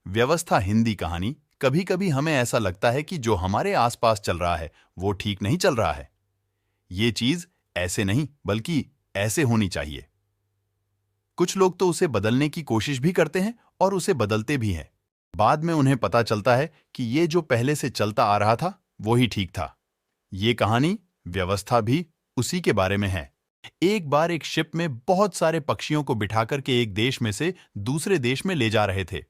व्यवस्था हिंदी कहानी। कभी कभी हमें ऐसा लगता है कि जो हमारे आसपास चल रहा है वो ठीक नहीं चल रहा है। ये चीज ऐसे नहीं बल्कि ऐसे होनी चाहिए। कुछ लोग तो उसे बदलने की कोशिश भी करते हैं और उसे बदलते भी हैं। बाद में उन्हें पता चलता है कि ये जो पहले से चलता आ रहा था वो ही ठीक था। ये कहानी व्यवस्था भी उसी के बारे में है। एक बार एक शिप में बहुत सारे पक्षियों को बिठाकर के एक देश में से दूसरे देश में ले जा रहे थे।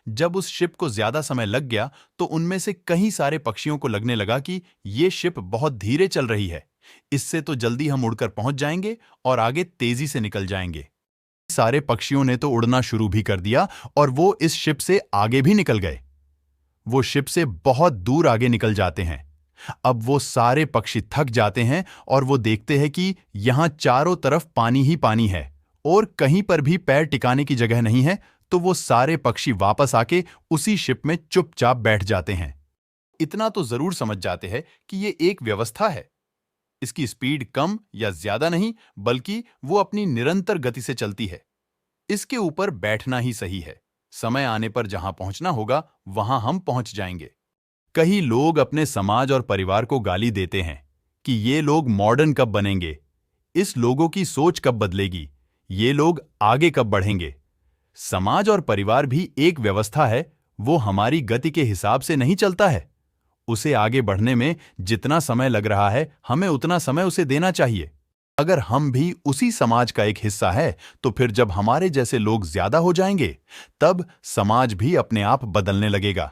जब उस शिप को ज्यादा समय लग गया तो उनमें से कई सारे पक्षियों को लगने लगा कि ये शिप बहुत धीरे चल रही है, इससे तो जल्दी हम उड़कर पहुंच जाएंगे और आगे तेजी से निकल जाएंगे। सारे पक्षियों ने तो उड़ना शुरू भी कर दिया और वो इस शिप से आगे भी निकल गए। वो शिप से बहुत दूर आगे निकल जाते हैं। अब वो सारे पक्षी थक जाते हैं और वो देखते हैं कि यहां चारों तरफ पानी ही पानी है और कहीं पर भी पैर टिकाने की जगह नहीं है। तो वो सारे पक्षी वापस आके उसी शिप में चुपचाप बैठ जाते हैं। इतना तो जरूर समझ जाते हैं कि ये एक व्यवस्था है। इसकी स्पीड कम या ज्यादा नहीं, बल्कि वो अपनी निरंतर गति से चलती है। इसके ऊपर बैठना ही सही है। समय आने पर जहां पहुंचना होगा वहां हम पहुंच जाएंगे। कई लोग अपने समाज और परिवार को गाली देते हैं कि ये लोग मॉडर्न कब बनेंगे, इस लोगों की सोच कब बदलेगी, ये लोग आगे कब बढ़ेंगे। समाज और परिवार भी एक व्यवस्था है। वो हमारी गति के हिसाब से नहीं चलता है। उसे आगे बढ़ने में जितना समय लग रहा है हमें उतना समय उसे देना चाहिए। अगर हम भी उसी समाज का एक हिस्सा है तो फिर जब हमारे जैसे लोग ज्यादा हो जाएंगे तब समाज भी अपने आप बदलने लगेगा।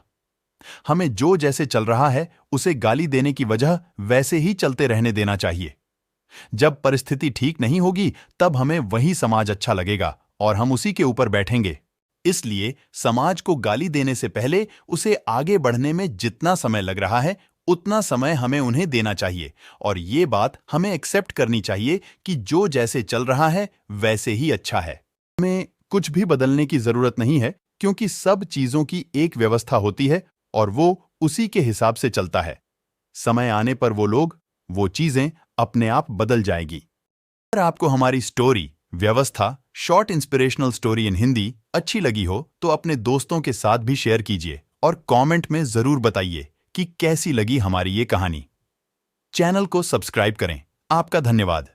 हमें जो जैसे चल रहा है उसे गाली देने की वजह वैसे ही चलते रहने देना चाहिए। जब परिस्थिति ठीक नहीं होगी तब हमें वही समाज अच्छा लगेगा और हम उसी के ऊपर बैठेंगे। इसलिए समाज को गाली देने से पहले उसे आगे बढ़ने में जितना समय लग रहा है उतना समय हमें उन्हें देना चाहिए और ये बात हमें एक्सेप्ट करनी चाहिए कि जो जैसे चल रहा है वैसे ही अच्छा है। हमें कुछ भी बदलने की जरूरत नहीं है, क्योंकि सब चीजों की एक व्यवस्था होती है और वो उसी के हिसाब से चलता है। समय आने पर वो लोग, वो चीजें अपने आप बदल जाएगी। अगर आपको हमारी स्टोरी व्यवस्था short inspirational story in Hindi अच्छी लगी हो तो अपने दोस्तों के साथ भी शेयर कीजिए और कमेंट में जरूर बताइए कि कैसी लगी हमारी ये कहानी। चैनल को सब्सक्राइब करें। आपका धन्यवाद।